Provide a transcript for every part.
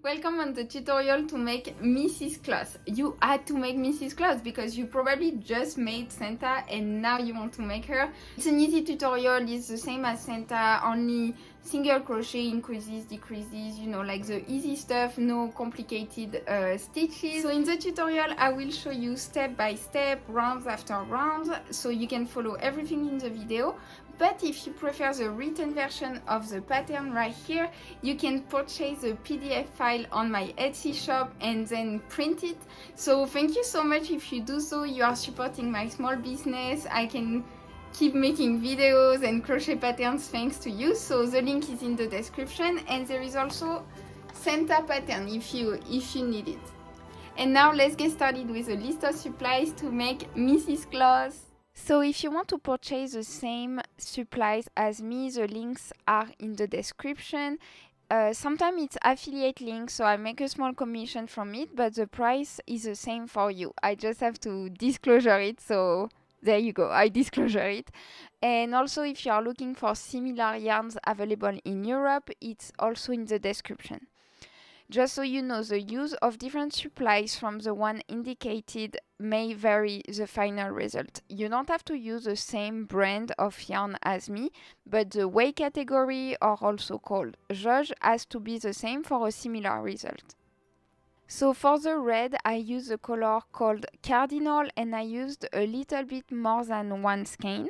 Welcome on the tutorial to make Mrs. Claus. You had to make Mrs. Claus because you probably just made Santa and now you want to make her. It's an easy tutorial, it's the same as Santa, only single crochet, increases, decreases, you know, like the easy stuff, no complicated stitches. So in the tutorial I will show you step by step, rounds after rounds, so you can follow everything in the video. But if you prefer the written version of the pattern right here, you can purchase the PDF file on my Etsy shop and then print it. So thank you so much if you do so. You are supporting my small business. I can keep making videos and crochet patterns thanks to you. So the link is in the description, and there is also Santa pattern if you need it. And now let's get started with a list of supplies to make Mrs. Claus. So if you want to purchase the same supplies as me, the links are in the description. Sometimes it's affiliate links, so I make a small commission from it, but the price is the same for you. I just have to disclosure it, so there you go, I disclosure it. And also if you are looking for similar yarns available in Europe, it's also in the description. Just so you know, the use of different supplies from the one indicated may vary the final result. You don't have to use the same brand of yarn as me, but the weight category, or also called jauge, has to be the same for a similar result. So for the red, I use a color called Cardinal, and I used a little bit more than one skein.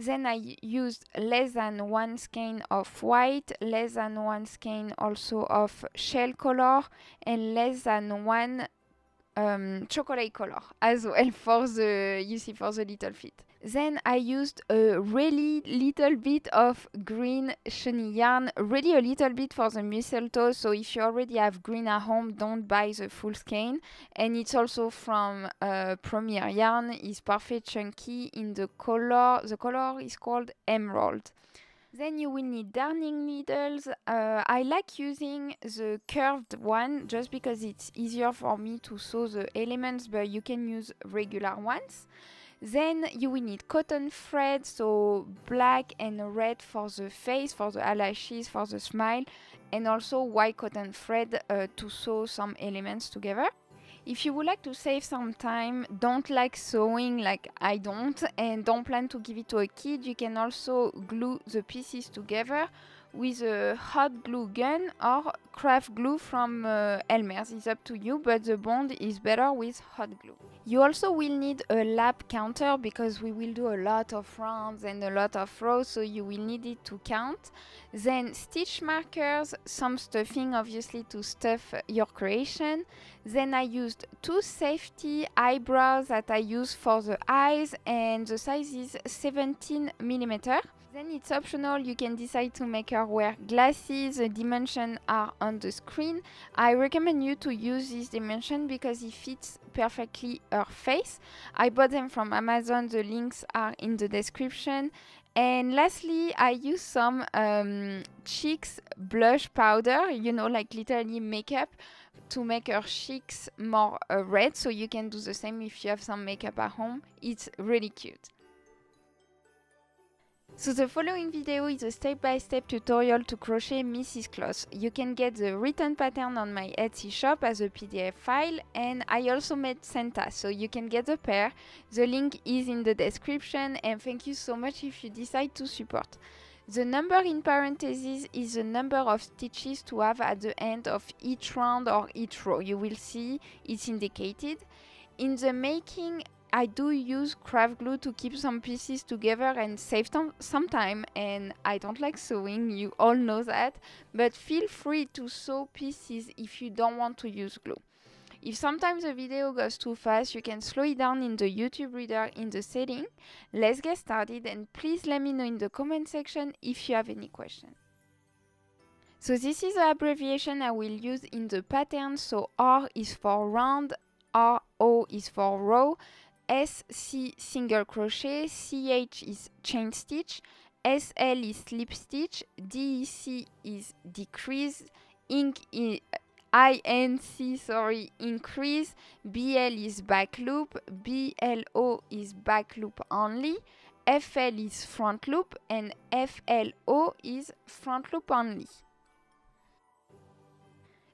Then I used less than one skein of white, less than one skein also of shell color, and less than one chocolate color as well for the, you see, for the little feet. Then I used a really little bit of green chenille yarn, really a little bit for the mistletoe, so if you already have green at home, don't buy the full skein. And it's also from Premier Yarn, it's perfect chunky in the color is called Emerald. Then you will need darning needles. I like using the curved one just because it's easier for me to sew the elements, but you can use regular ones. Then you will need cotton thread, so black and red for the face, for the eyelashes, for the smile, and also white cotton thread to sew some elements together. If you would like to save some time, don't like sewing like I don't, and don't plan to give it to a kid, you can also glue the pieces together with a hot glue gun or craft glue from Elmer's. It's up to you, but the bond is better with hot glue. You also will need a lap counter because we will do a lot of rounds and a lot of rows, so you will need it to count. Then stitch markers, some stuffing obviously to stuff your creation. Then I used two safety eyebrows that I use for the eyes, and the size is 17mm. Then it's optional, you can decide to make her wear glasses, the dimensions are on the screen. I recommend you to use this dimension because it fits perfectly her face. I bought them from Amazon, the links are in the description. And lastly, I use some cheeks blush powder, you know, like literally makeup, to make her cheeks more red, so you can do the same if you have some makeup at home. It's really cute. So the following video is a step-by-step tutorial to crochet Mrs. Claus. You can get the written pattern on my Etsy shop as a PDF file, and I also made Santa, so you can get a pair. The link is in the description, and thank you so much if you decide to support. The number in parentheses is the number of stitches to have at the end of each round or each row. You will see it's indicated. In the making, I do use craft glue to keep some pieces together and save some time, and I don't like sewing, you all know that, but feel free to sew pieces if you don't want to use glue. If sometimes the video goes too fast, you can slow it down in the YouTube reader in the setting. Let's get started, and please let me know in the comment section if you have any questions. So this is the abbreviation I will use in the pattern. So R is for round, RO is for row, SC single crochet, CH is chain stitch, SL is slip stitch, DEC is decrease, INC, increase, BL is back loop, BLO is back loop only, FL is front loop, and FLO is front loop only.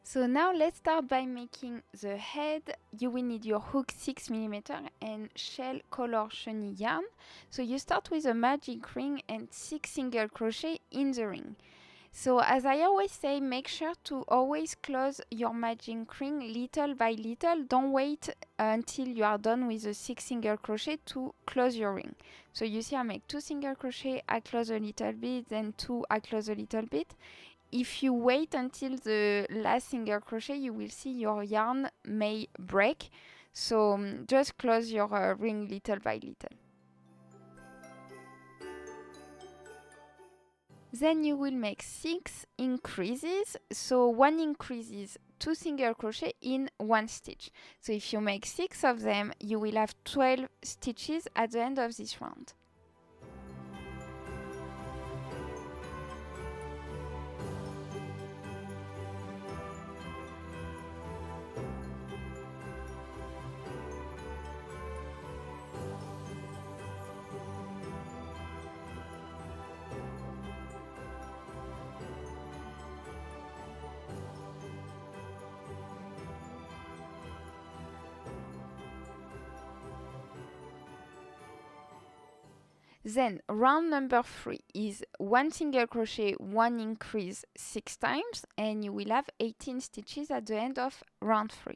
So now let's start by making the head. You will need your hook 6mm and shell color chenille yarn. So you start with a magic ring and 6 single crochet in the ring. So as I always say, make sure to always close your magic ring little by little. Don't wait until you are done with the 6 single crochet to close your ring. So you see I make 2 single crochet, I close a little bit, then 2, I close a little bit. If you wait until the last single crochet, you will see your yarn may break. So just close your ring little by little. Then you will make 6 increases. So 1 increase is 2 single crochet in 1 stitch. So if you make 6 of them, you will have 12 stitches at the end of this round. Then round number 3 is 1 single crochet, 1 increase 6 times, and you will have 18 stitches at the end of round 3.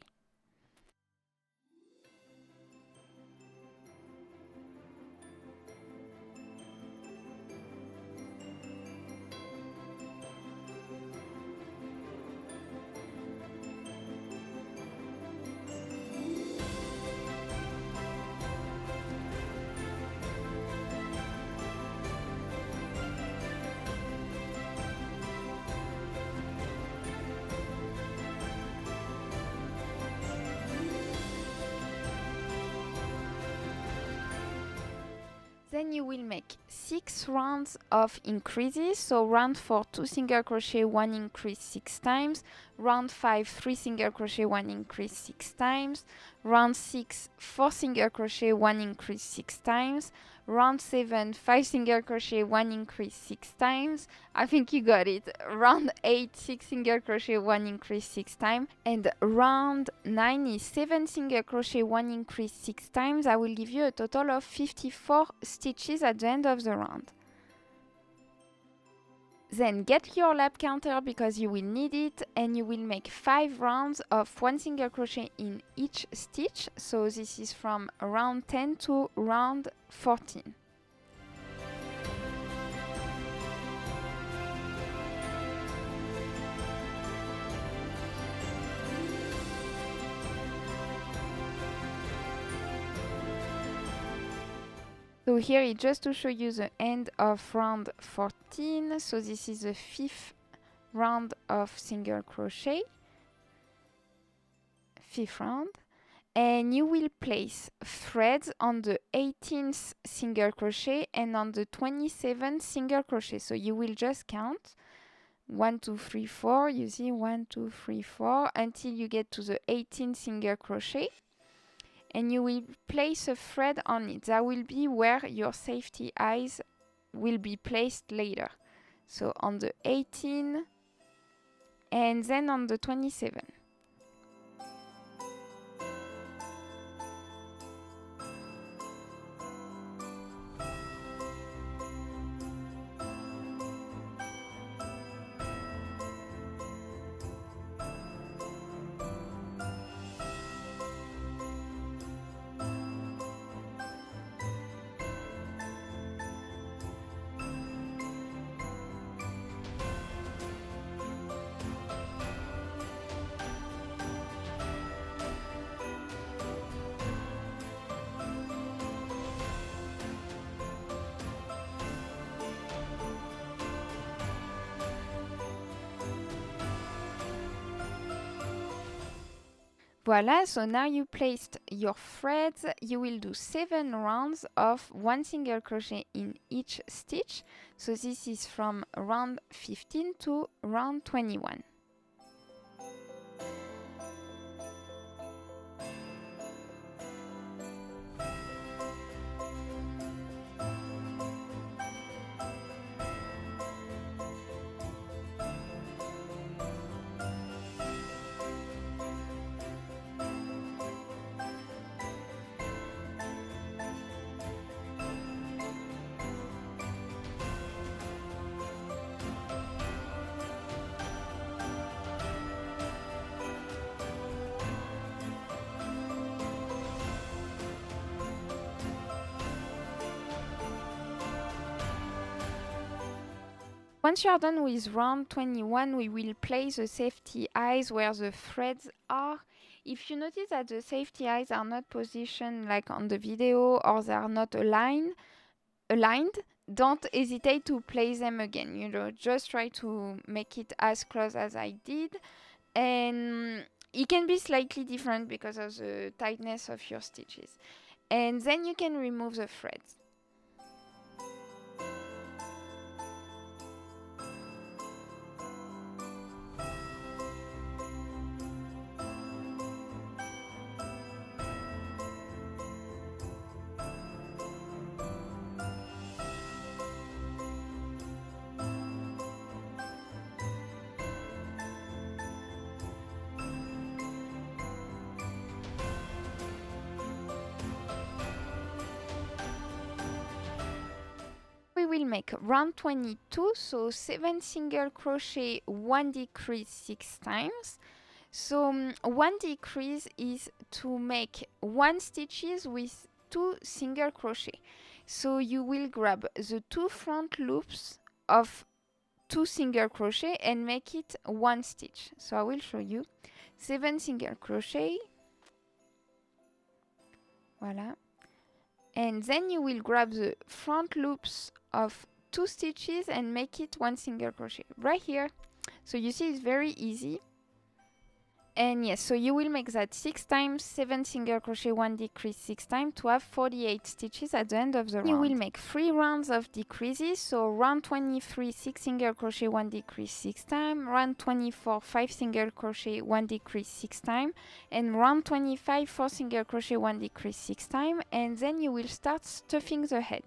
Then you will make 6 rounds of increases. So round 4, 2 single crochet, 1 increase 6 times. Round 5, 3 single crochet, 1 increase 6 times. Round 6, 4 single crochet, 1 increase 6 times. Round 7, 5 single crochet, 1 increase 6 times. I think you got it. Round 8, 6 single crochet, 1 increase 6 times. And round 9 is 7 single crochet, 1 increase 6 times. I will give you a total of 54 stitches at the end of the round. Then get your lap counter because you will need it, and you will make 5 rounds of 1 single crochet in each stitch. So this is from round 10 to round 14. So here is just to show you the end of round 14. So this is the 5th round of single crochet. 5th round. And you will place threads on the 18th single crochet and on the 27th single crochet. So you will just count 1, 2, 3, 4. You see 1, 2, 3, 4 until you get to the 18th single crochet. And you will place a thread on it. That will be where your safety eyes will be placed later. So on the 18 and then on the 27. Voila, so now you placed your threads. You will do 7 rounds of 1 single crochet in each stitch. So this is from round 15 to round 21. Once you are done with round 21, we will place the safety eyes where the threads are. If you notice that the safety eyes are not positioned like on the video or they are not aligned, don't hesitate to place them again. You know, just try to make it as close as I did. And it can be slightly different because of the tightness of your stitches. And then you can remove the threads. We will make round 22, so 7 single crochet, 1 decrease 6 times. So 1 decrease is to make 1 stitches with 2 single crochet. So you will grab the 2 front loops of 2 single crochet and make it 1 stitch. So I will show you. 7 single crochet. Voila. And then you will grab the front loops of 2 stitches and make it 1 single crochet right here. So you see it's very easy. And yes, so you will make that 6 times, 7 single crochet, 1 decrease 6 times to have 48 stitches at the end of the round. You will make 3 rounds of decreases, so round 23, 6 single crochet, 1 decrease 6 times, round 24, 5 single crochet, 1 decrease 6 times, and round 25, 4 single crochet, 1 decrease 6 times, and then you will start stuffing the head.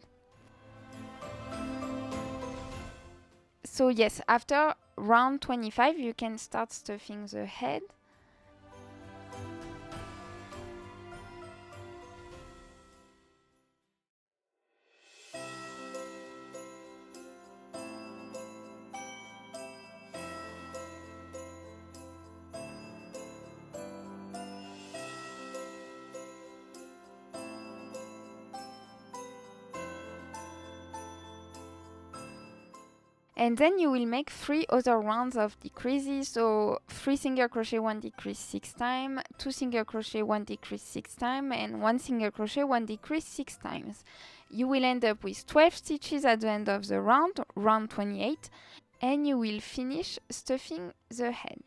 So yes, after round 25, you can start stuffing the head. And then you will make 3 other rounds of decreases, so 3 single crochet, 1 decrease 6 times, 2 single crochet, 1 decrease 6 times, and 1 single crochet, 1 decrease 6 times. You will end up with 12 stitches at the end of the round, round 28, and you will finish stuffing the head.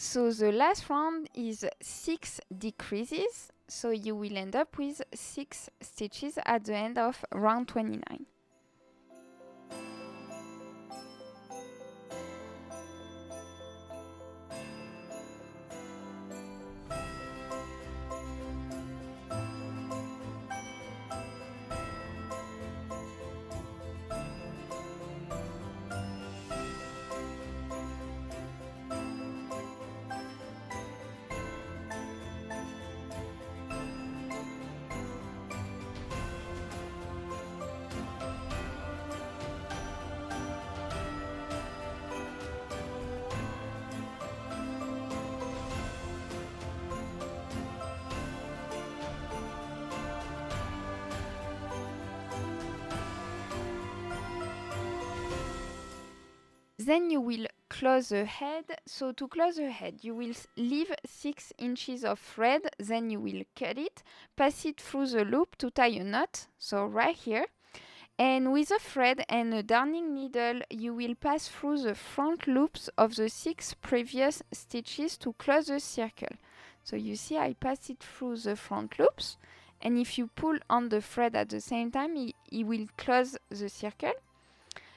So the last round is 6 decreases, so you will end up with 6 stitches at the end of round 29. Then you will close the head. So to close the head, you will leave 6 inches of thread, then you will cut it, pass it through the loop to tie a knot, so right here. And with a thread and a darning needle, you will pass through the front loops of the 6 previous stitches to close the circle. So you see I pass it through the front loops, and if you pull on the thread at the same time, it will close the circle.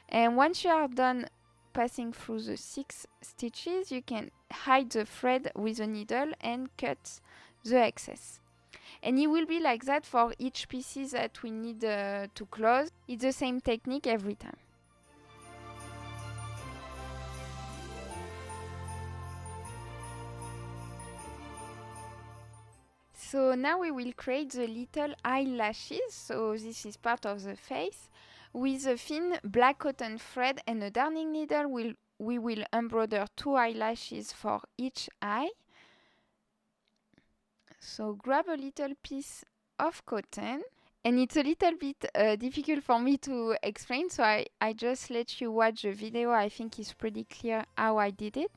And once you are done passing through the 6 stitches, you can hide the thread with a needle and cut the excess. And it will be like that for each pieces that we need to close. It's the same technique every time. So now we will create the little eyelashes, so this is part of the face. With a thin black cotton thread and a darning needle, we will embroider 2 eyelashes for each eye. So grab a little piece of cotton, and it's a little bit difficult for me to explain, so I just let you watch the video. I think it's pretty clear how I did it.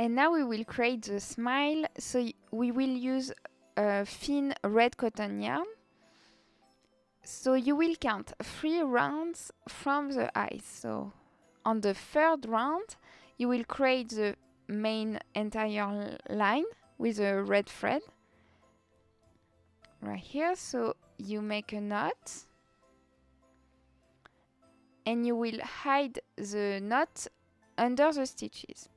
And now we will create the smile. So we will use a thin red cotton yarn. So you will count 3 rounds from the eyes. So on the 3rd round, you will create the main entire line with a red thread. Right here, so you make a knot. And you will hide the knot under the stitches.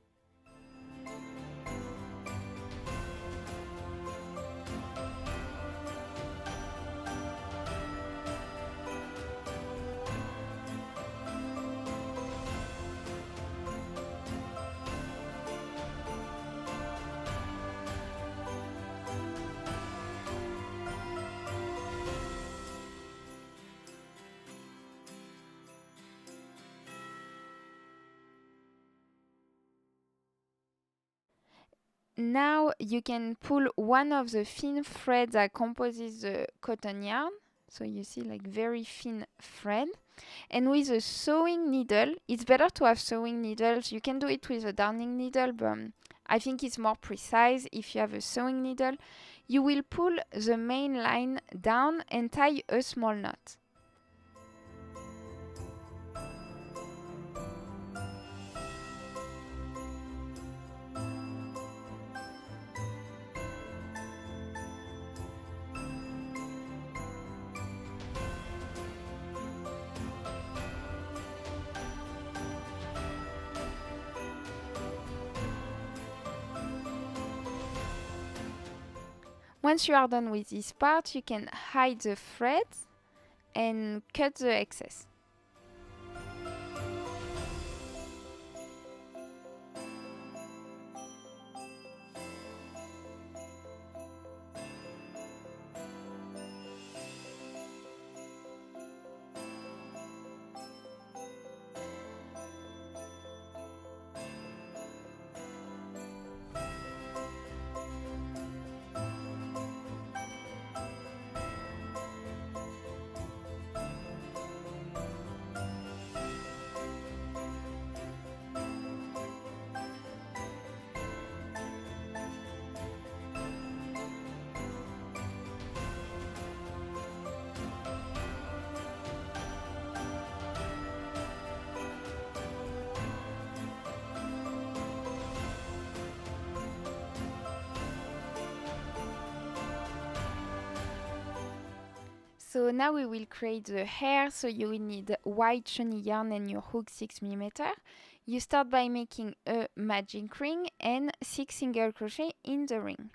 Now you can pull one of the thin threads that composes the cotton yarn. So you see like very thin thread. And with a sewing needle, it's better to have sewing needles. You can do it with a darning needle, but I think it's more precise if you have a sewing needle. You will pull the main line down and tie a small knot. Once you are done with this part, you can hide the thread and cut the excess. So now we will create the hair, so you will need white shiny yarn and your hook 6mm. You start by making a magic ring and 6 single crochet in the ring.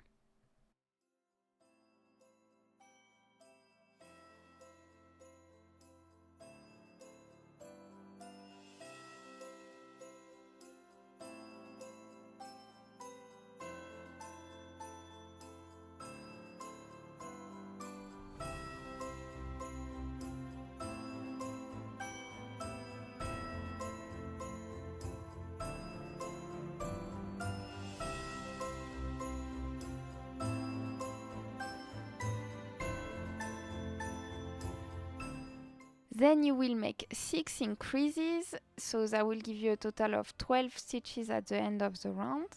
Then you will make 6 increases, so that will give you a total of 12 stitches at the end of the round.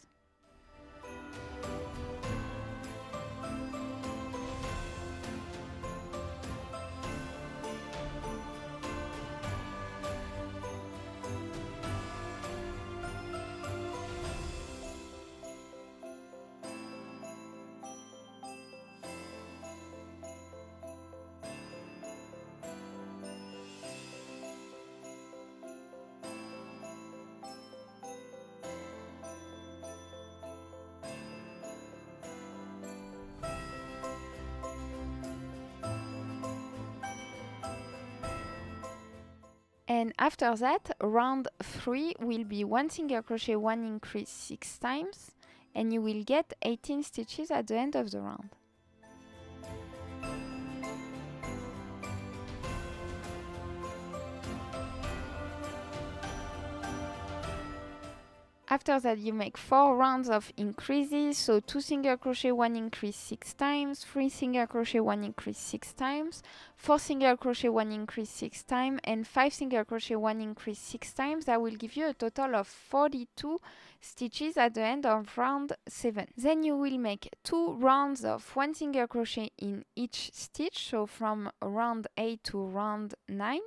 And after that, round 3 will be 1 single crochet, 1 increase 6 times, and you will get 18 stitches at the end of the round. After that, you make 4 rounds of increases, so 2 single crochet, 1 increase 6 times, 3 single crochet, 1 increase 6 times, 4 single crochet, 1 increase 6 times, and 5 single crochet, 1 increase 6 times. That will give you a total of 42 stitches at the end of round 7. Then you will make 2 rounds of 1 single crochet in each stitch, so from round 8 to round 9.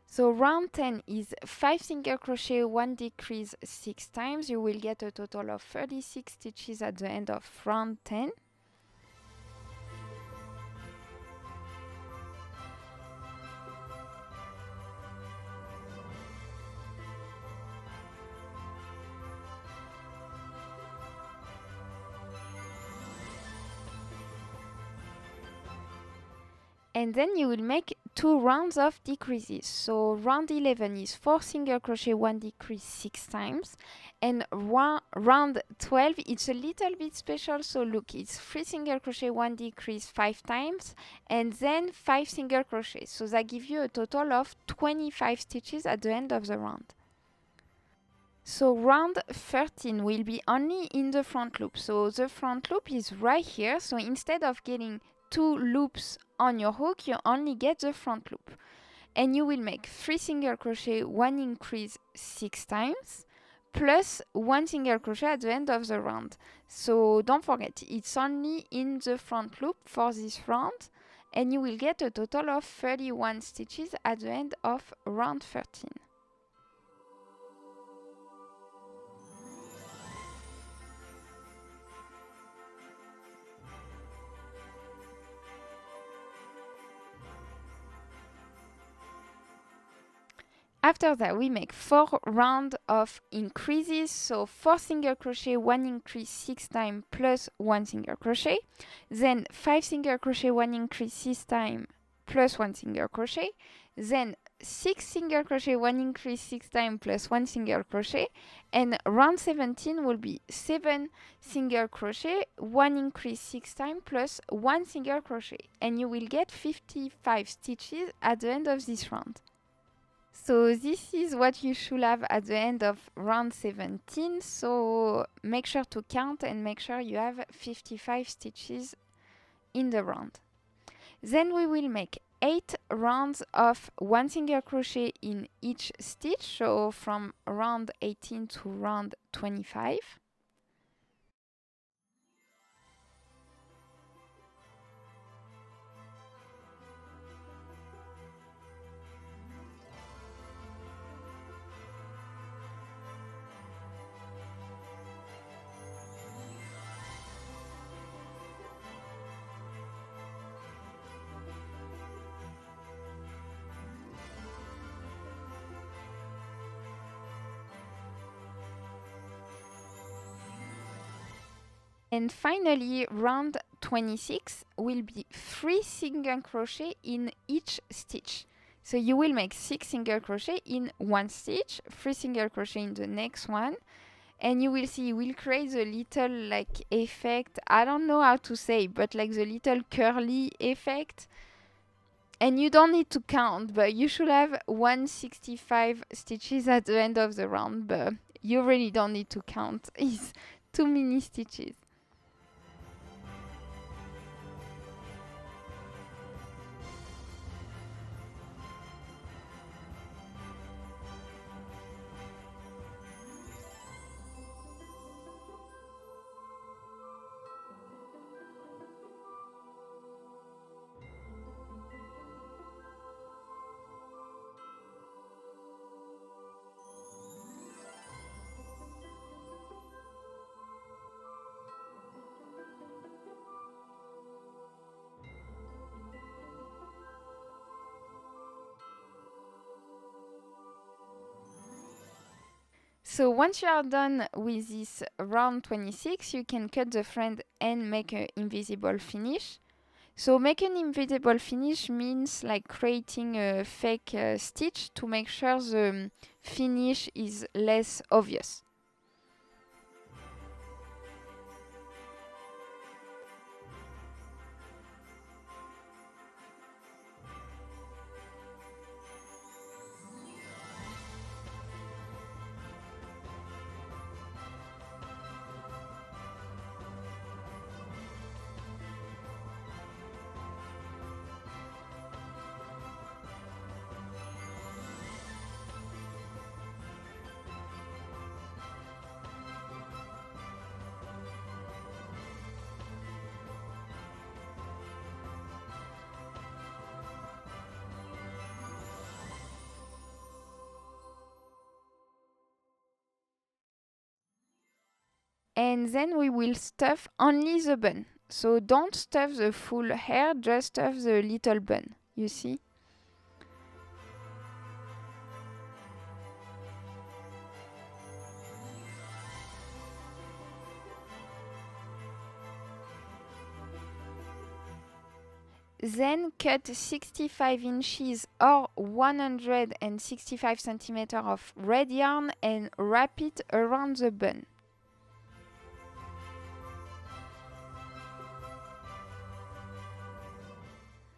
So round 10 is 5 single crochet, 1 decrease 6 times. You will get a total of 36 stitches at the end of round 10. And then you will make 2 rounds of decreases. So round 11 is 4 single crochet, 1 decrease 6 times. And round 12, it's a little bit special. So look, it's 3 single crochet, 1 decrease 5 times, and then 5 single crochet. So that gives you a total of 25 stitches at the end of the round. So round 13 will be only in the front loop. So the front loop is right here. So instead of getting 2 loops on your hook, you only get the front loop. And you will make 3 single crochet, 1 increase 6 times, plus 1 single crochet at the end of the round. So don't forget, it's only in the front loop for this round, and you will get a total of 31 stitches at the end of round 13. After that, we make 4 rounds of increases, so 4 single crochet, 1 increase 6 times plus 1 single crochet, then 5 single crochet, 1 increase 6 times plus 1 single crochet, then 6 single crochet, 1 increase 6 times plus 1 single crochet, and round 17 will be 7 single crochet, 1 increase 6 times plus 1 single crochet, and you will get 55 stitches at the end of this round. So this is what you should have at the end of round 17, so make sure to count and make sure you have 55 stitches in the round. Then we will make 8 rounds of 1 single crochet in each stitch, so from round 18 to round 25. And finally, round 26 will be 3 single crochet in each stitch. So you will make 6 single crochet in one stitch, 3 single crochet in the next one, and you will see, we'll create the little like effect, I don't know how to say, but like the little curly effect. And you don't need to count, but you should have 165 stitches at the end of the round, but you really don't need to count. It's too many stitches. So once you are done with this round 26, you can cut the thread and make an invisible finish. So make an invisible finish means like creating a fake stitch to make sure the finish is less obvious. And then we will stuff only the bun. So don't stuff the full hair, just stuff the little bun, you see? Then cut 65 inches or 165 centimeters of red yarn and wrap it around the bun.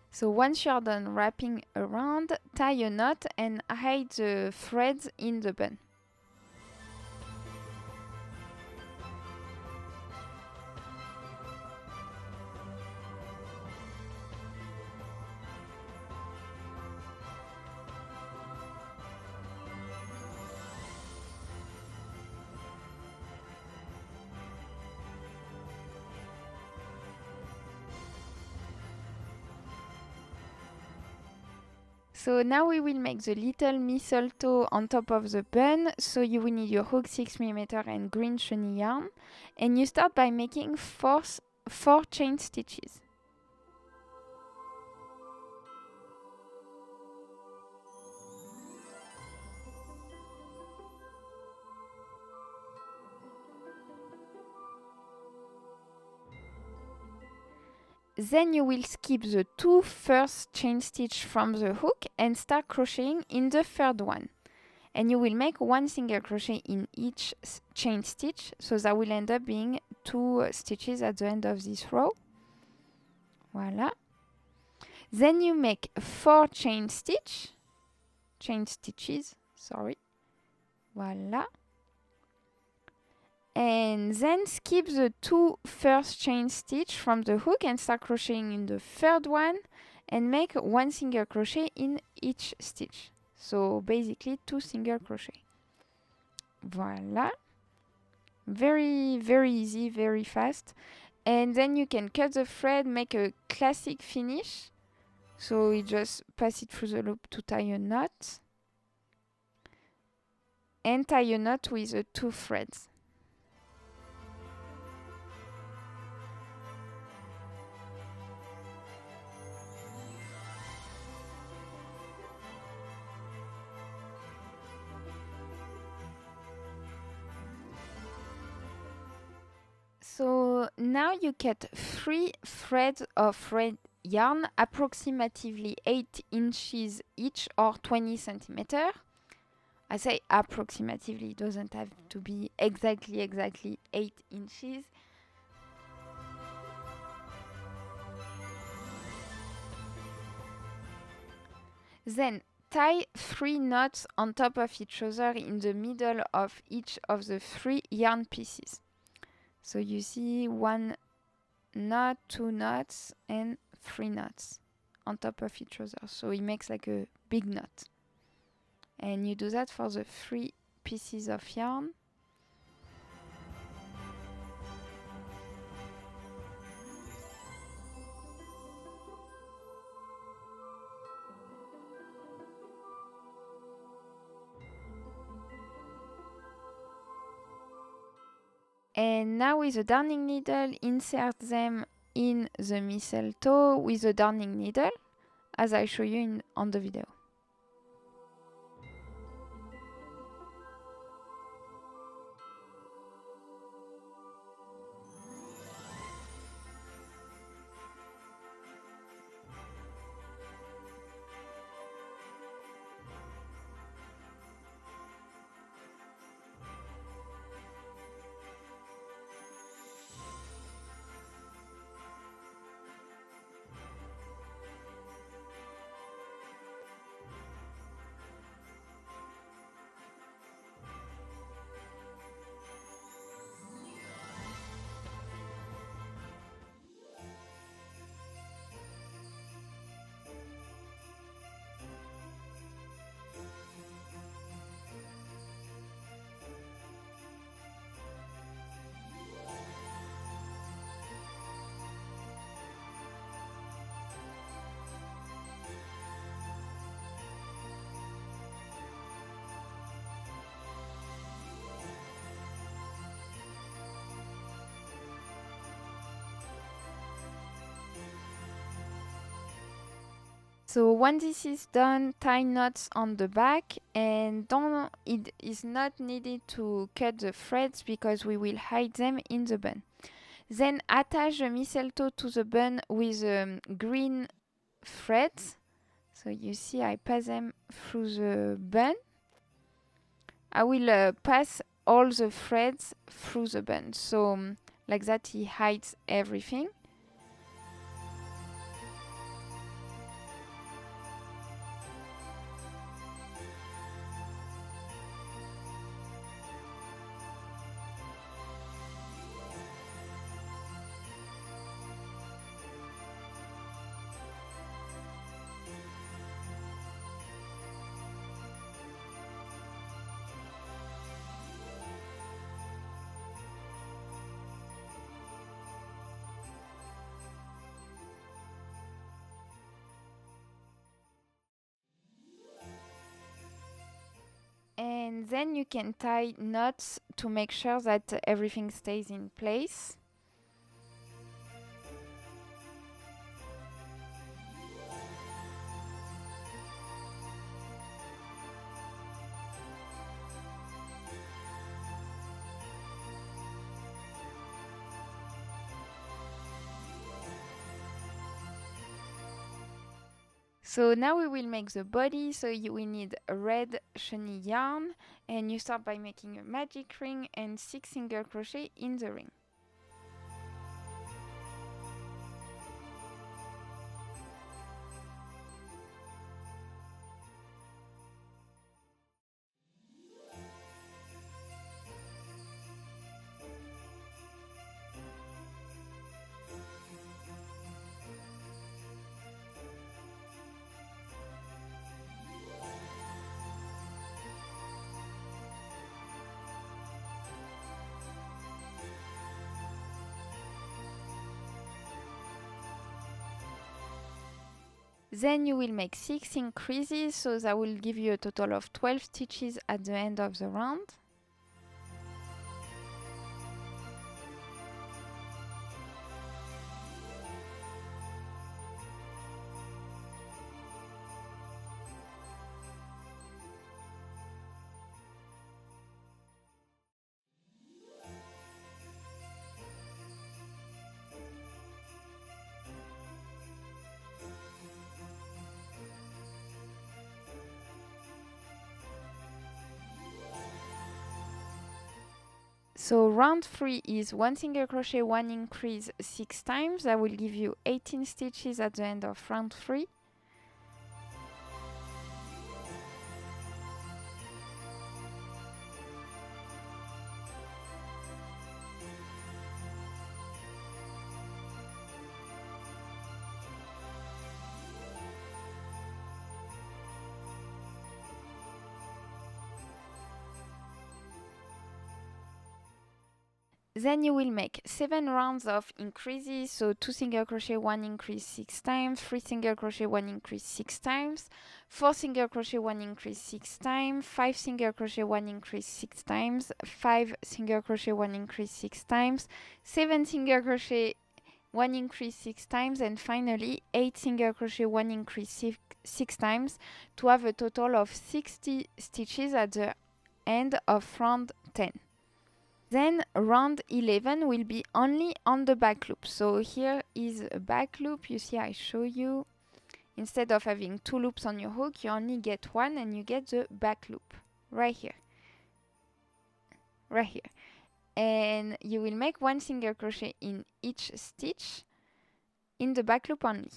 So once you are done wrapping around, tie a knot and hide the threads in the bun. So now we will make the little mistletoe on top of the bun. So you will need your hook 6mm and green chenille yarn. And you start by making four chain stitches. Then you will skip the 2 first chain stitch from the hook and start crocheting in the third one. And you will make 1 single crochet in each chain stitch, so that will end up being 2 stitches at the end of this row. Voila. Then you make 4 chain stitches, sorry. Voila. And then skip the 2 first chain stitch from the hook and start crocheting in the third one and make 1 single crochet in each stitch. So basically 2 single crochet. Voila. Very, very easy, very fast. And then you can cut the thread, make a classic finish. So we just pass it through the loop to tie a knot. And tie a knot with the 2 threads. So now you cut 3 threads of red yarn, approximately 8 inches each or 20 centimeters. I say approximately, it doesn't have to be exactly 8 inches. Then tie 3 knots on top of each other in the middle of each of the 3 yarn pieces. So you see 1 knot, 2 knots, and 3 knots on top of each other. So it makes like a big knot. And you do that for the 3 pieces of yarn. And now with the darning needle, insert them in the mistletoe with the darning needle, as I show you on the video. So when this is done, tie knots on the back, and it is not needed to cut the threads because we will hide them in the bun. Then attach the mistletoe to the bun with green threads. So you see I pass them through the bun. I will pass all the threads through the bun. So like that he hides everything. And then you can tie knots to make sure that everything stays in place. So now we will make the body. So you will need a red chenille yarn, and you start by making a magic ring and 6 single crochet in the ring. Then you will make 6 increases, so that will give you a total of 12 stitches at the end of the round. So round 3 is 1 single crochet, 1 increase 6 times. That will give you 18 stitches at the end of round 3. Then you will make 7 rounds of increases, so 2 single crochet, 1 increase 6 times, 3 single crochet, 1 increase 6 times, 4 single crochet, 1 increase 6 times, 5 single crochet, 1 increase 6 times, 5 single crochet, 1 increase 6 times, 7 single crochet, 1 increase 6 times, and finally 8 single crochet, 1 increase 6 times to have a total of 60 stitches at the end of round 10. Then round 11 will be only on the back loop. So here is a back loop. You see, I show you. Instead of having 2 loops on your hook, you only get 1 and you get the back loop right here. Right here. And you will make 1 single crochet in each stitch in the back loop only.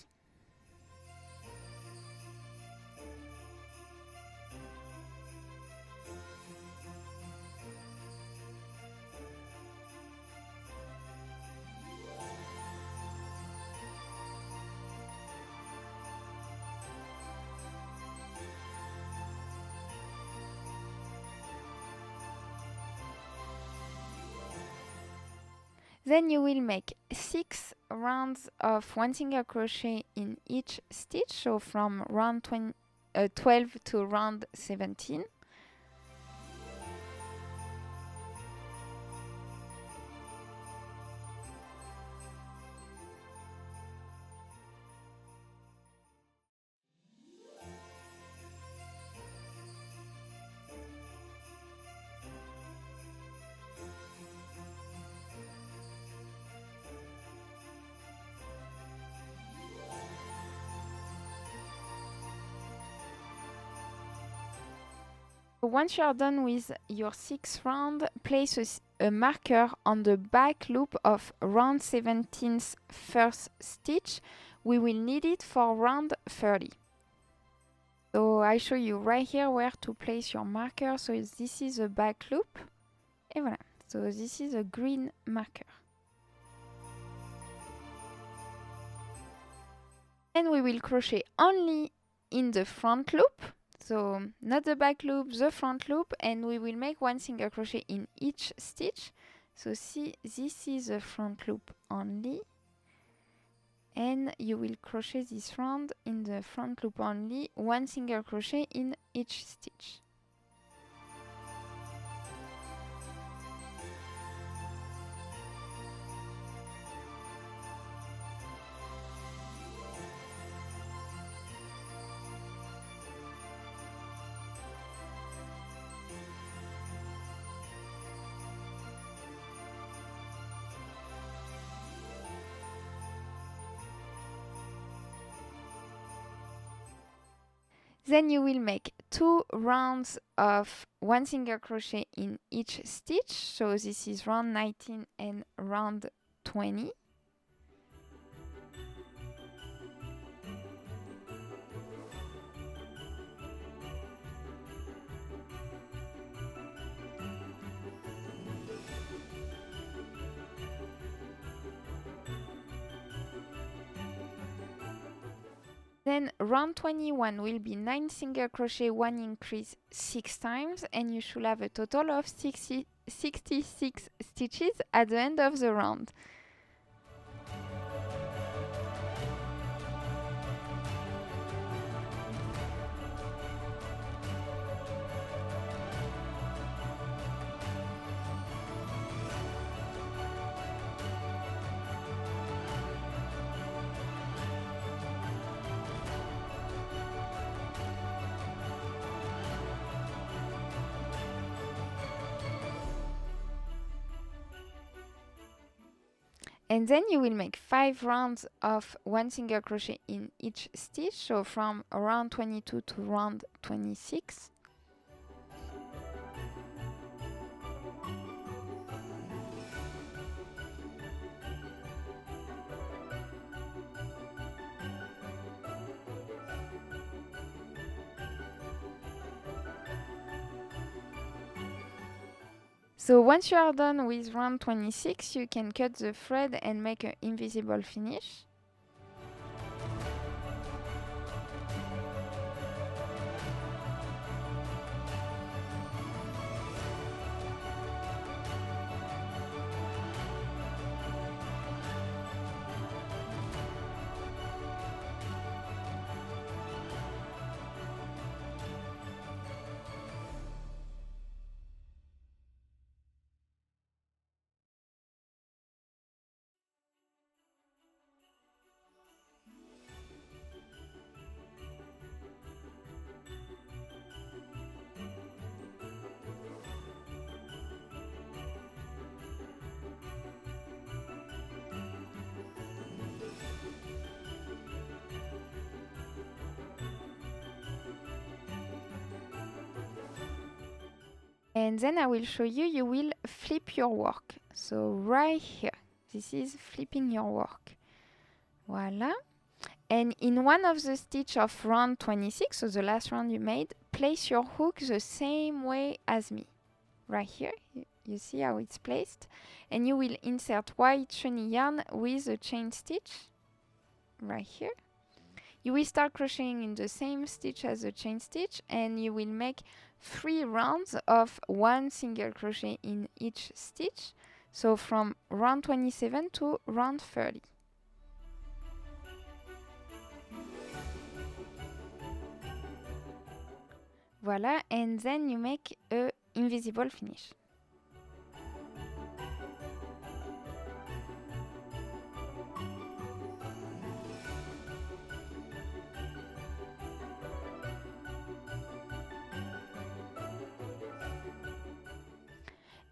Then you will make 6 rounds of 1 single crochet in each stitch, so from round 12 to round 17. Once you are done with your 6th round, place a marker on the back loop of round 17's first stitch. We will need it for round 30. So I show you right here where to place your marker. So this is the back loop. Et voilà. So this is a green marker. Then we will crochet only in the front loop. So not the back loop, the front loop, and we will make 1 single crochet in each stitch. So see, this is the front loop only, and you will crochet this round in the front loop only, 1 single crochet in each stitch. Then you will make 2 rounds of 1 single crochet in each stitch. So this is round 19 and round 20. Then round 21 will be 9 single crochet, 1 increase 6 times, and you should have a total of 66 stitches at the end of the round. And then you will make 5 rounds of 1 single crochet in each stitch, so from round 22 to round 26. So once you are done with round 26, you can cut the thread and make an invisible finish. And then I will show you, you will flip your work. So right here, this is flipping your work. Voila. And in one of the stitches of round 26, so the last round you made, place your hook the same way as me. Right here, you see how it's placed. And you will insert white shiny yarn with a chain stitch. Right here. You will start crocheting in the same stitch as the chain stitch, and you will make 3 rounds of 1 single crochet in each stitch, so from round 27 to round 30. Voila, and then you make a invisible finish.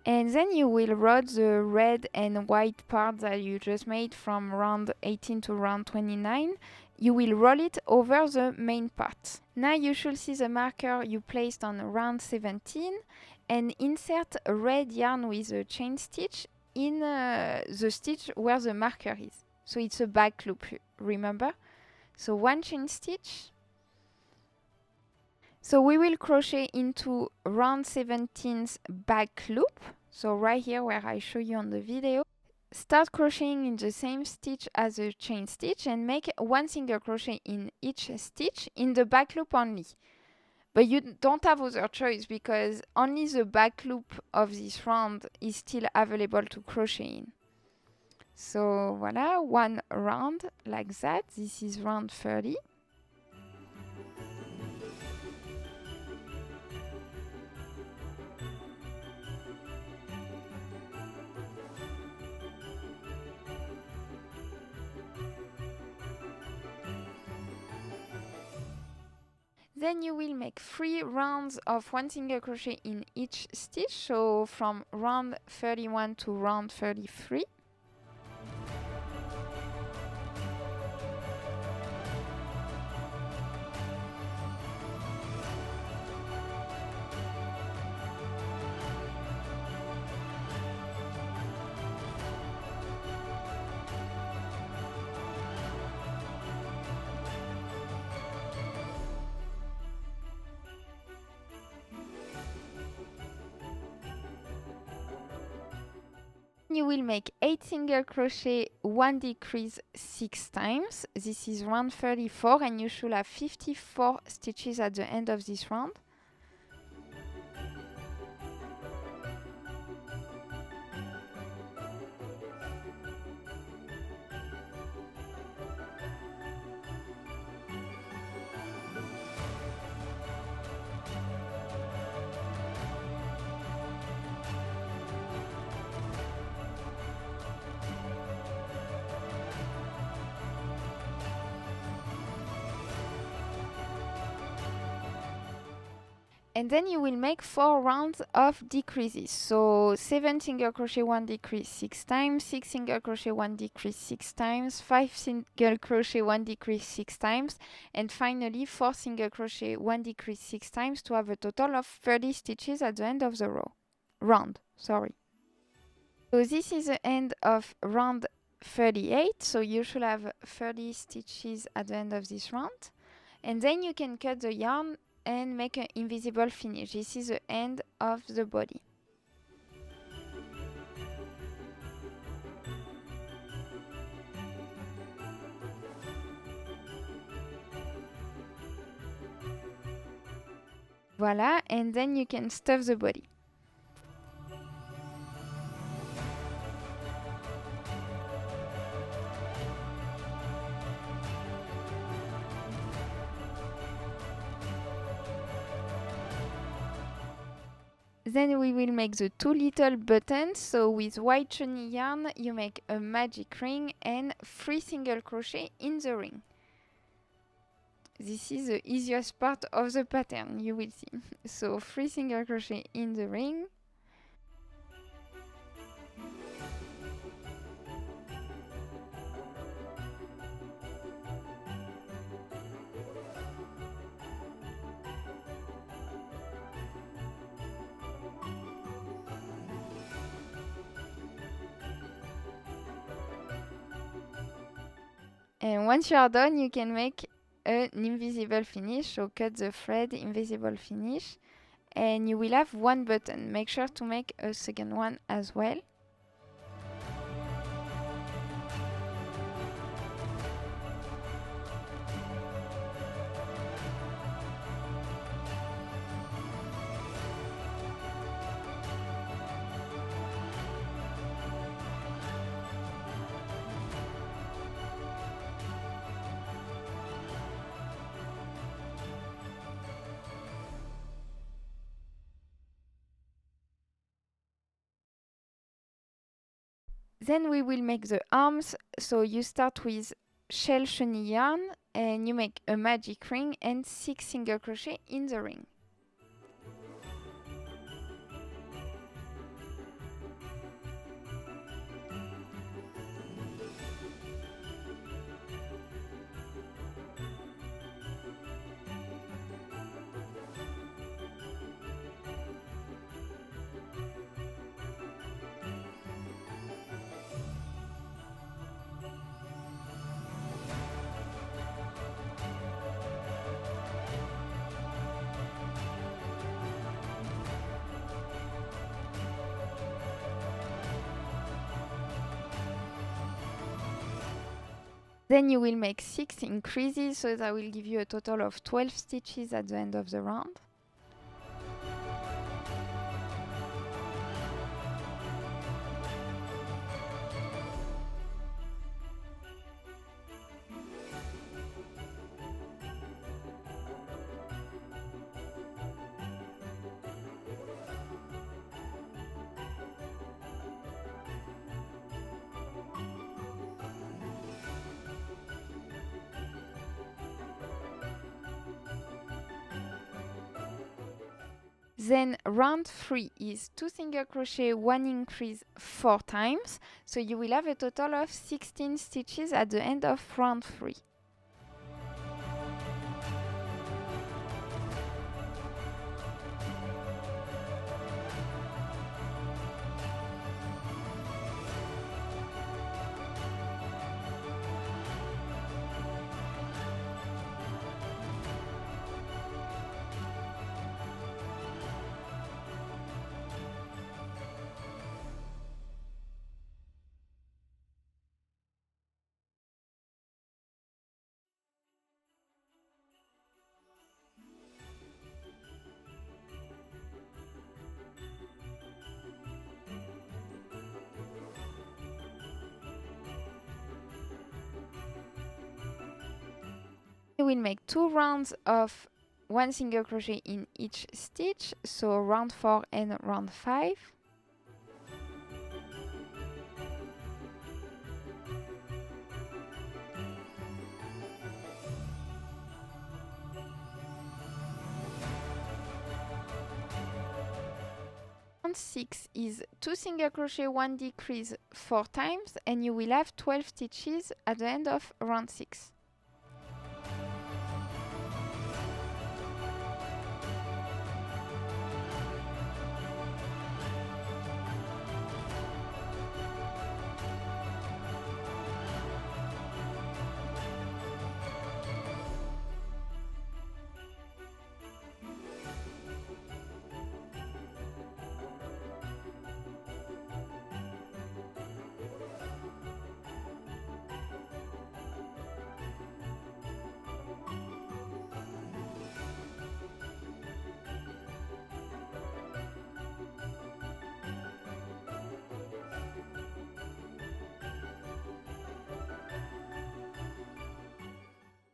And then you will roll the red and white part that you just made from round 18 to round 29. You will roll it over the main part. Now you should see the marker you placed on round 17 and insert a red yarn with a chain stitch in the stitch where the marker is. So it's a back loop, remember? So 1 chain stitch. So we will crochet into round 17's back loop. So right here where I show you on the video. Start crocheting in the same stitch as a chain stitch and make 1 single crochet in each stitch in the back loop only. But you don't have other choice because only the back loop of this round is still available to crochet in. So voila, 1 round like that. This is round 30. Then you will make 3 rounds of 1 single crochet in each stitch, so from round 31 to round 33. you will make 8 single crochet, 1 decrease 6 times. This is round 34 and you should have 54 stitches at the end of this round. And then you will make 4 rounds of decreases. So 7 single crochet, 1 decrease 6 times, 6 single crochet, 1 decrease 6 times, 5 single crochet, 1 decrease 6 times, and finally 4 single crochet, 1 decrease 6 times to have a total of 30 stitches at the end of the round. So this is the end of round 38. So you should have 30 stitches at the end of this round. And then you can cut the yarn and make an invisible finish. This is the end of the body. Voila, and then you can stuff the body. Then we will make the 2 little buttons. So with white chenille yarn, you make a magic ring and 3 single crochet in the ring. This is the easiest part of the pattern, you will see. So 3 single crochet in the ring. And once you are done, you can make an invisible finish. So cut the thread, invisible finish, and you will have 1 button. Make sure to make a second one as well. Then we will make the arms. So you start with shell chenille yarn and you make a magic ring and 6 single crochet in the ring. Then you will make 6 increases, so that will give you a total of 12 stitches at the end of the round. Then round 3 is 2 single crochet, 1 increase 4 times. So you will have a total of 16 stitches at the end of round 3. You will make 2 rounds of 1 single crochet in each stitch, so round 4 and round 5. Round 6 is 2 single crochet, 1 decrease 4 times, and you will have 12 stitches at the end of round 6.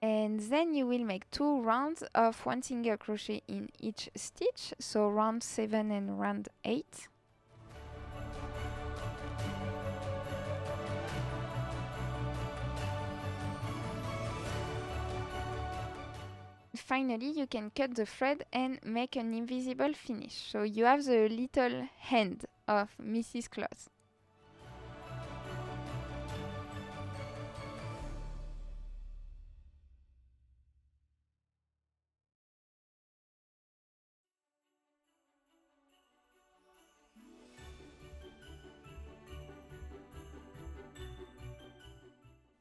And then you will make 2 rounds of 1 single crochet in each stitch, so round 7 and round 8. Finally, you can cut the thread and make an invisible finish, so you have the little hand of Mrs. Claus.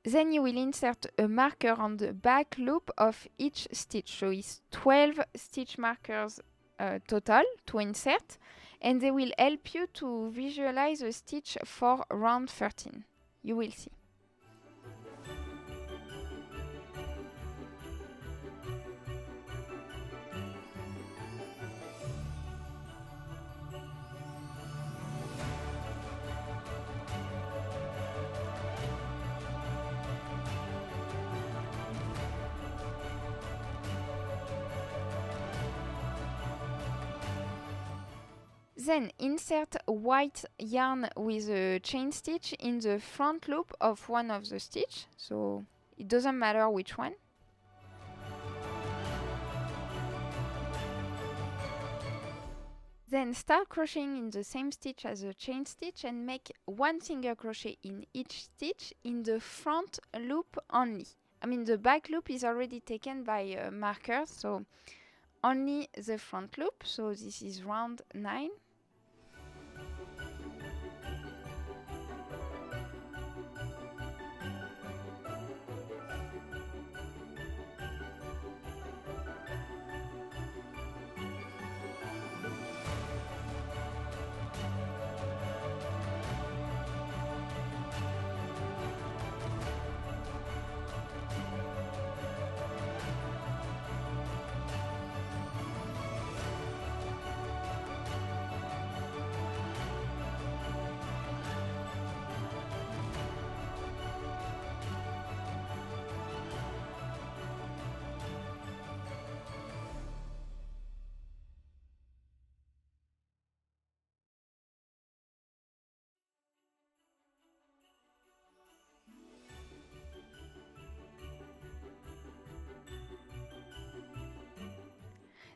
Then you will insert a marker on the back loop of each stitch. So it's 12 stitch markers total to insert, and they will help you to visualize a stitch for round 13. You will see. Then insert white yarn with a chain stitch in the front loop of one of the stitch, so it doesn't matter which one. Then start crocheting in the same stitch as the chain stitch and make 1 single crochet in each stitch in the front loop only. I mean, the back loop is already taken by markers, so only the front loop. So this is round 9.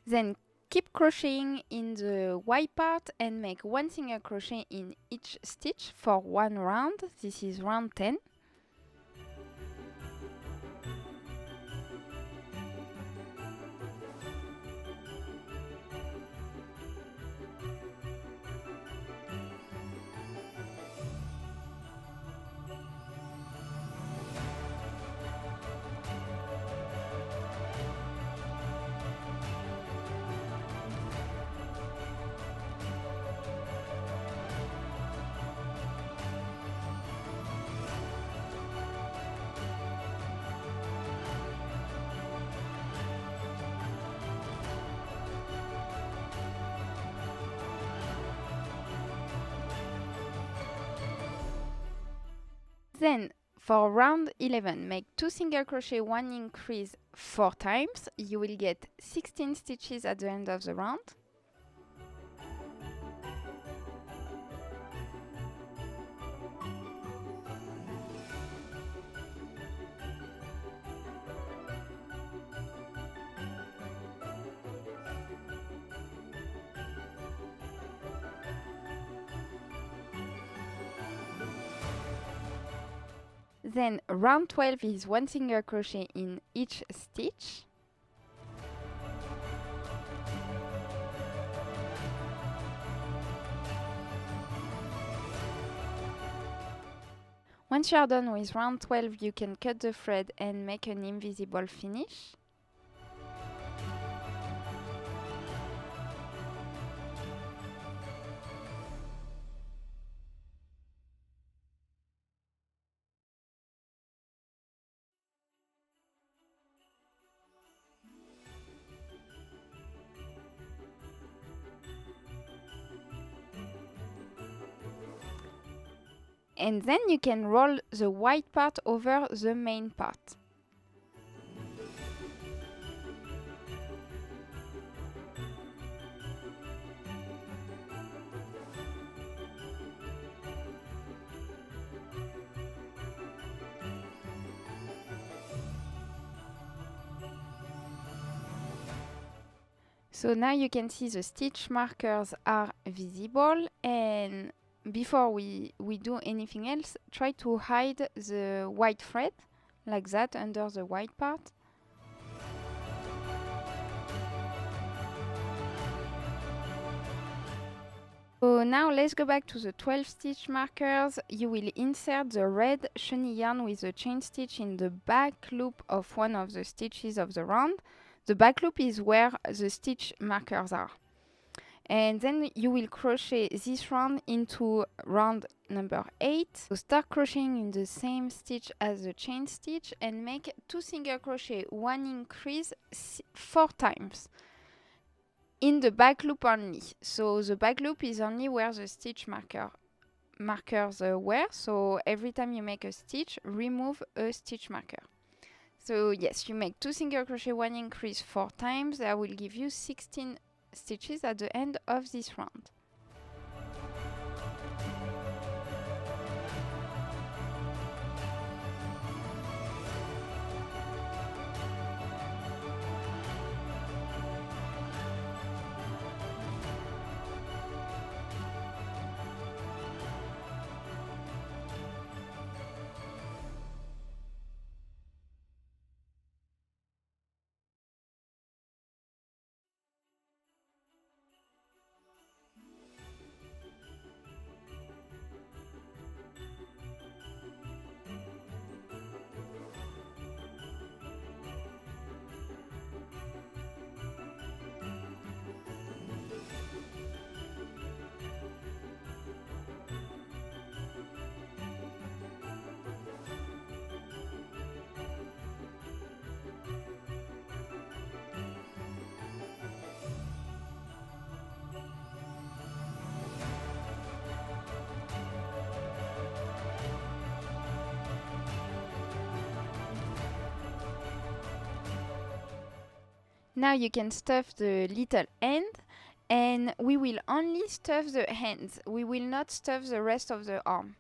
Then keep crocheting in the white part and make 1 single crochet in each stitch for 1 round. This is round 10. Then For round 11, make 2 single crochet, 1 increase 4 times. You will get 16 stitches at the end of the round. Then round 12 is 1 single crochet in each stitch. Once you are done with round 12, you can cut the thread and make an invisible finish. And then you can roll the white part over the main part. So now you can see the stitch markers are visible, and before we do anything else, try to hide the white thread like that under the white part. So now let's go back to the 12 stitch markers. You will insert the red chenille yarn with a chain stitch in the back loop of one of the stitches of the round. The back loop is where the stitch markers are. And then you will crochet this round into round number 8. So start crocheting in the same stitch as the chain stitch and make 2 single crochet, 1 increase 4 times in the back loop only. So the back loop is only where the stitch markers were. So every time you make a stitch, remove a stitch marker. So yes, you make 2 single crochet, 1 increase 4 times. That will give you 16 stitches at the end of this round. Now you can stuff the little end, and we will only stuff the hands. We will not stuff the rest of the arm.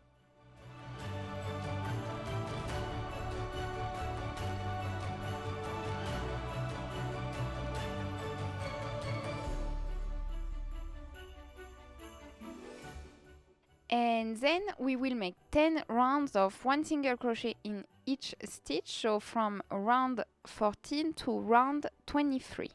And then we will make 10 rounds of 1 single crochet in each stitch, so from round 14 to round 23.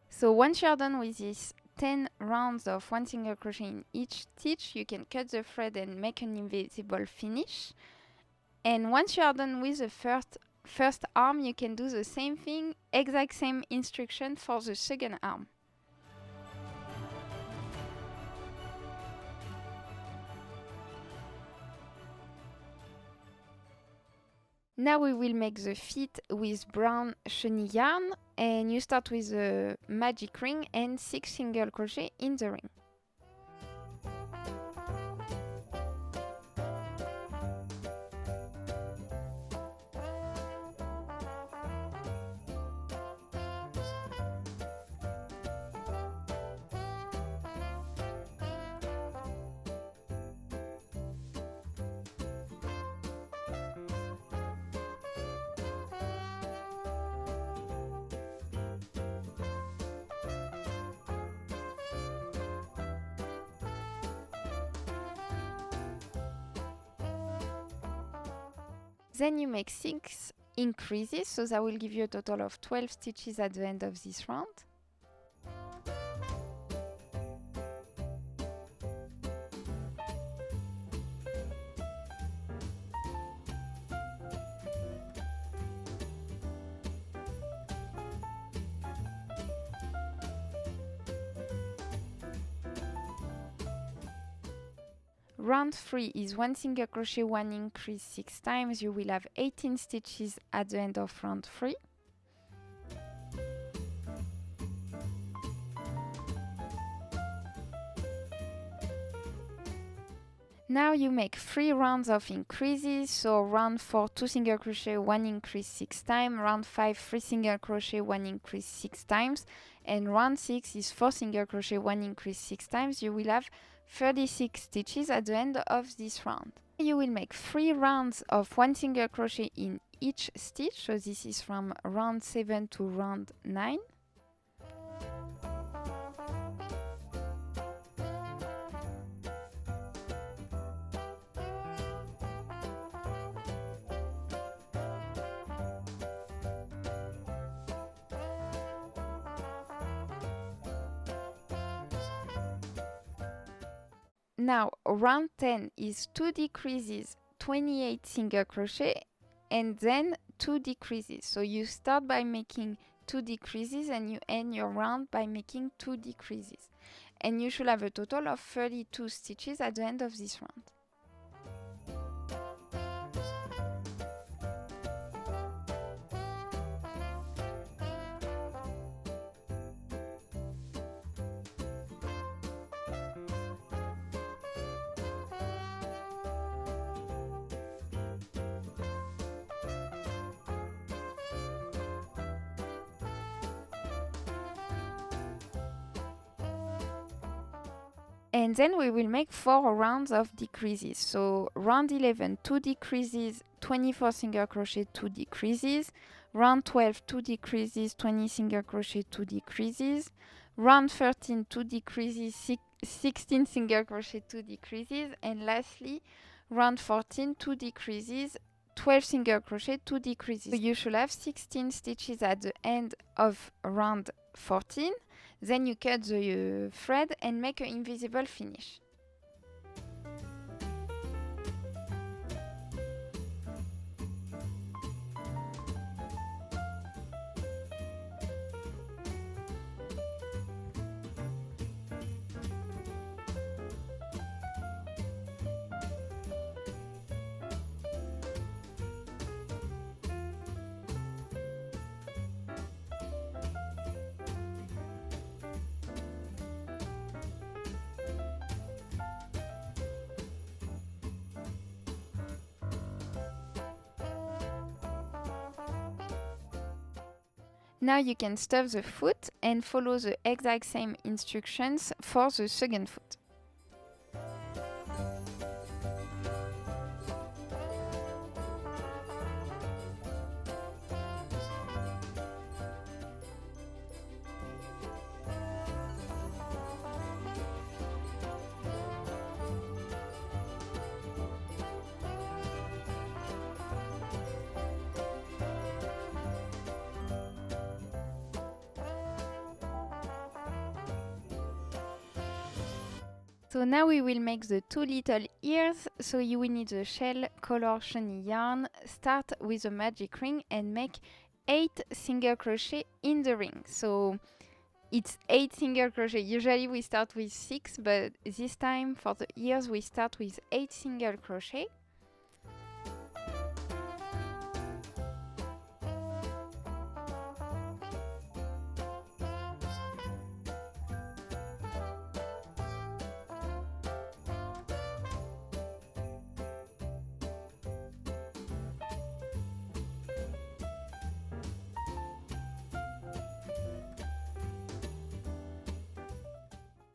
So once you are done with this 10 rounds of 1 single crochet in each stitch, you can cut the thread and make an invisible finish. And once you are done with the first arm, you can do the same thing, exact same instruction for the second arm. Now we will make the feet with brown chenille yarn, and you start with a magic ring and 6 single crochet in the ring. Then you make 6 increases, so that will give you a total of 12 stitches at the end of this round. Round 3 is 1 single crochet, 1 increase 6 times. You will have 18 stitches at the end of round 3. Now you make 3 rounds of increases, so round 4 2 single crochet, 1 increase 6 times, round 5 3 single crochet, 1 increase 6 times, and round 6 is 4 single crochet, 1 increase 6 times. You will have 36 stitches at the end of this round. You will make 3 rounds of 1 single crochet in each stitch, so this is from round 7 to round 9. Now round 10 is 2 decreases, 28 single crochet, and then 2 decreases. So you start by making 2 decreases and you end your round by making 2 decreases. And you should have a total of 32 stitches at the end of this round. And then we will make 4 rounds of decreases. So round 11, 2 decreases, 24 single crochet, 2 decreases. Round 12, 2 decreases, 20 single crochet, 2 decreases. Round 13, 2 decreases, 16 single crochet, 2 decreases. And lastly, round 14, 2 decreases, 12 single crochet, 2 decreases. So you should have 16 stitches at the end of round 14. Then you cut the thread and make an invisible finish. Now you can stuff the foot and follow the exact same instructions for the second foot. So now we will make the 2 little ears. So you will need the shell color chenille yarn. Start with a magic ring and make 8 single crochet in the ring. So it's 8 single crochet. Usually we start with 6, but this time for the ears we start with 8 single crochet.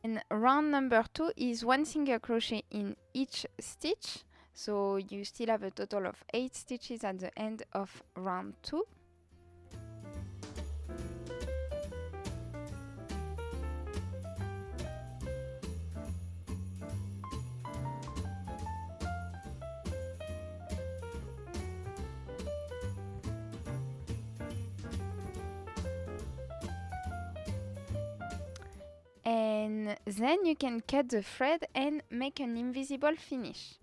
And round number 2 is 1 single crochet in each stitch. So you still have a total of 8 stitches at the end of round 2. And then you can cut the thread and make an invisible finish.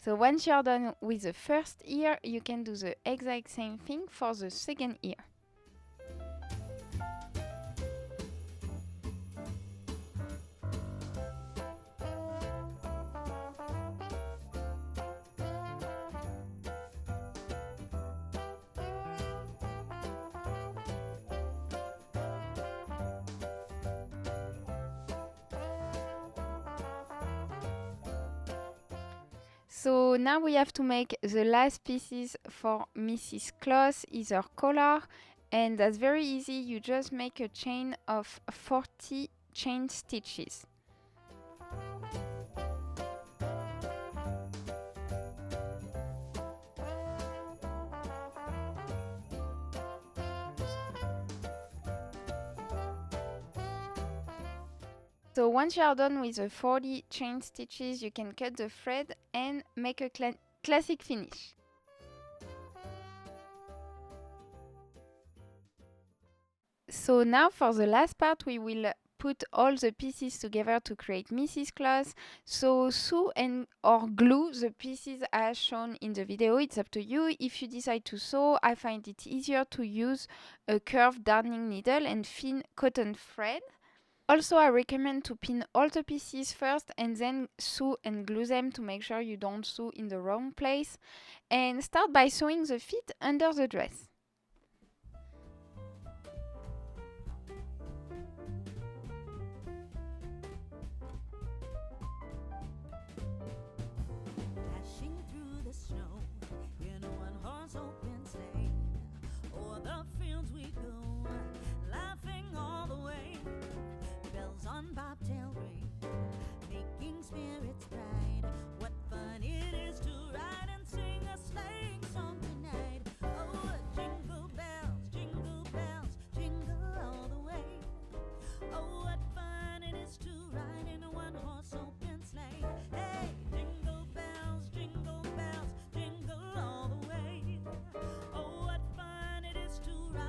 So once you're done with the first ear, you can do the exact same thing for the second ear. So now we have to make the last pieces for Mrs. Claus, is her collar, and that's very easy. You just make a chain of 40 chain stitches. So once you are done with the 40 chain stitches, you can cut the thread and make a classic finish. So now for the last part, we will put all the pieces together to create Mrs. Claus. So sew and or glue the pieces as shown in the video. It's up to you. If you decide to sew, I find it easier to use a curved darning needle and thin cotton thread. Also, I recommend to pin all the pieces first and then sew and glue them to make sure you don't sew in the wrong place. And start by sewing the feet under the dress. Dashing through the snow in a one-horse open sleigh, o'er the fields we go, laughing all the way. Bells on bobtail ring, making spirits bright. What fun it is to ride and sing a sleighing song tonight. Oh, jingle bells, jingle all the way. Oh, what fun it is to ride in a one-horse open sleigh. Hey, jingle bells, jingle all the way. Oh, what fun it is to ride.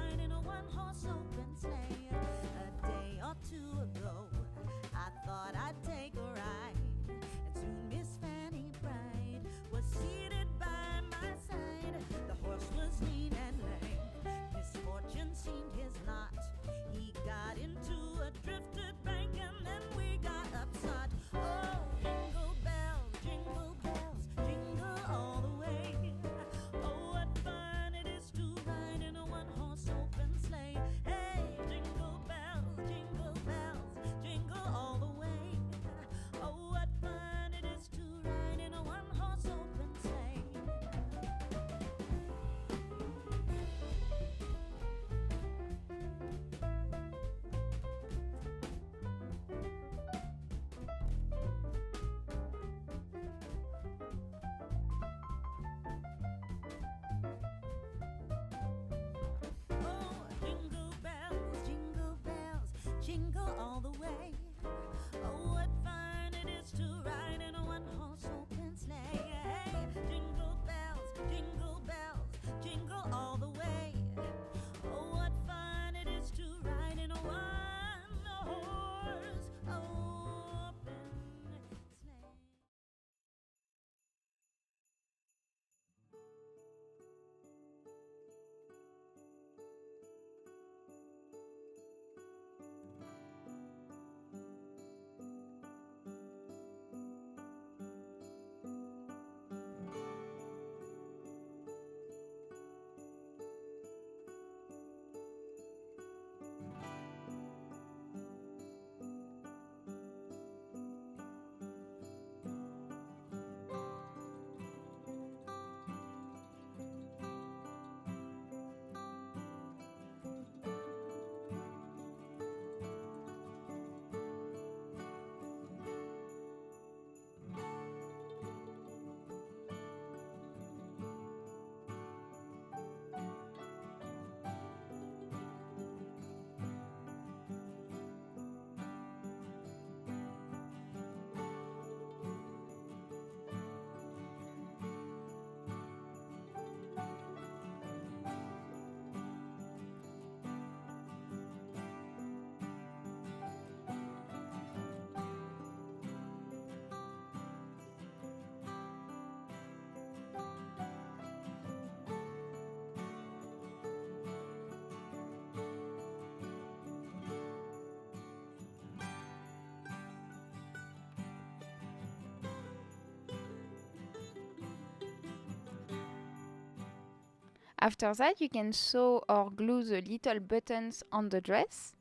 After that, you can sew or glue the little buttons on the dress.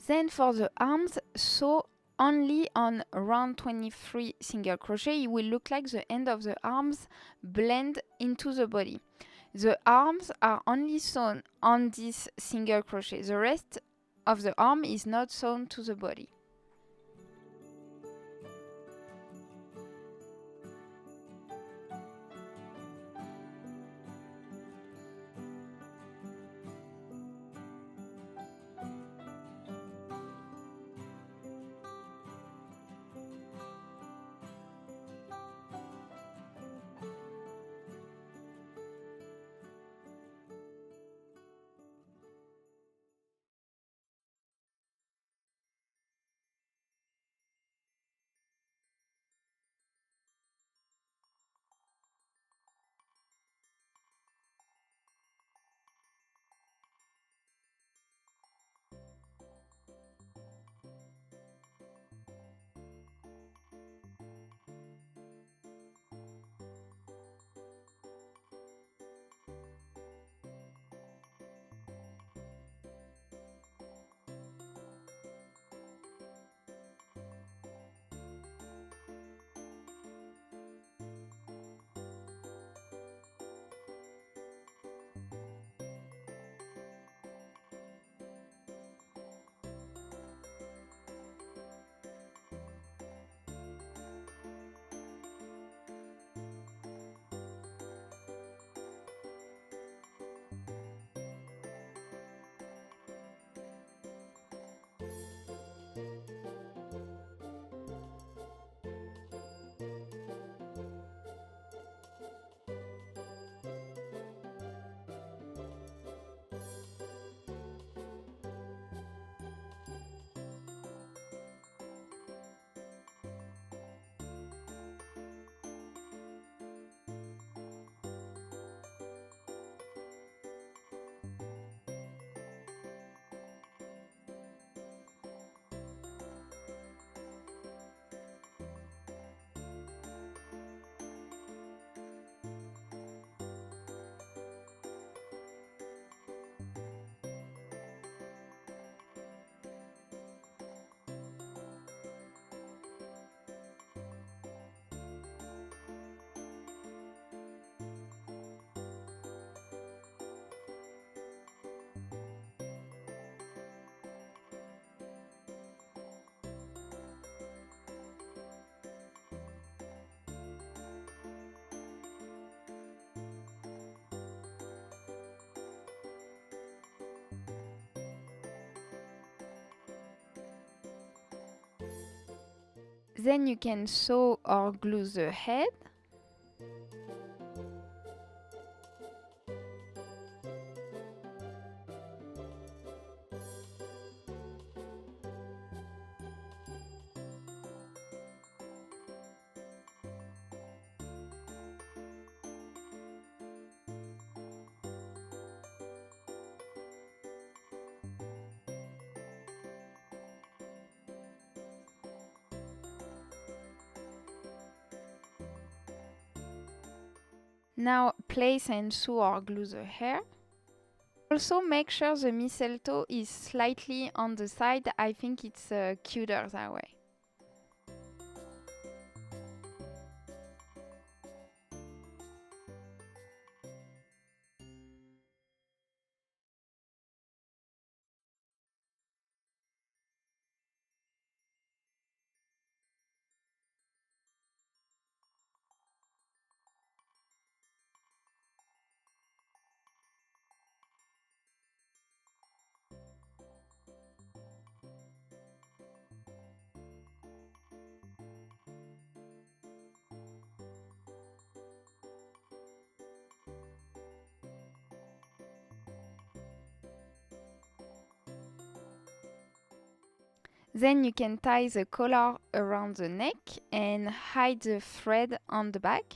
Then for the arms, sew only on round 23 single crochet. It will look like the end of the arms blend into the body. The arms are only sewn on this single crochet. The rest of the arm is not sewn to the body. Then you can sew or glue the head. Now place and sew or glue the hair. Also make sure the mistletoe is slightly on the side. I think it's cuter that way. Then you can tie the collar around the neck and hide the thread on the back.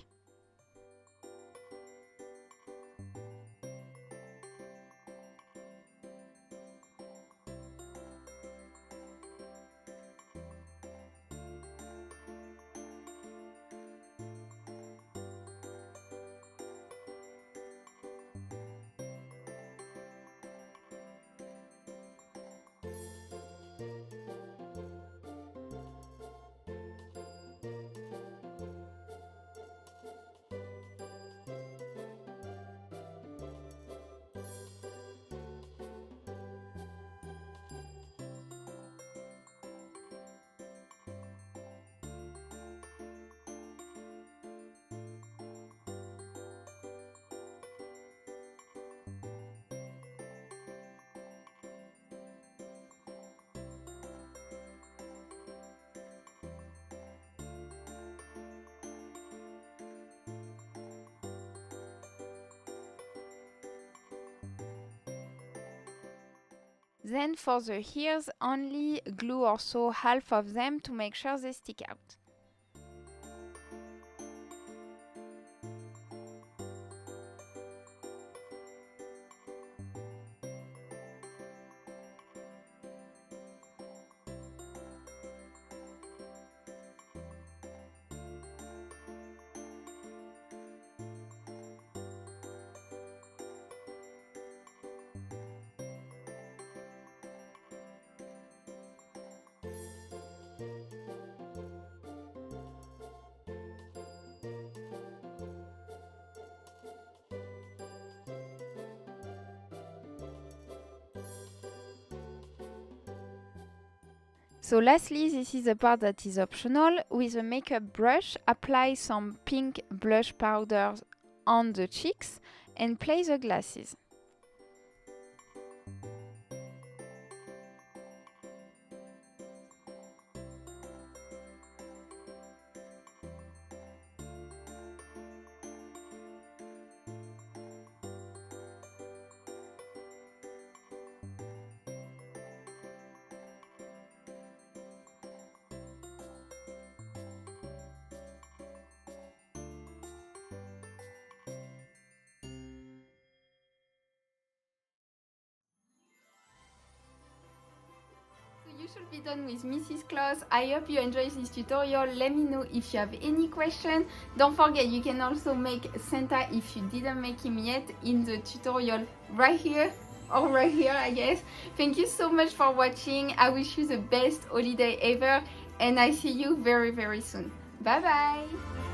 Then for the ears, only glue also half of them to make sure they stick out. So lastly, this is the part that is optional. With a makeup brush, apply some pink blush powder on the cheeks and place the glasses. You should be done with Mrs. Claus. I hope you enjoyed this tutorial. Let me know if you have any questions. Don't forget, you can also make Santa if you didn't make him yet in the tutorial right here or right here, I guess. Thank you so much for watching. I wish you the best holiday ever and I see you very, very soon. Bye bye!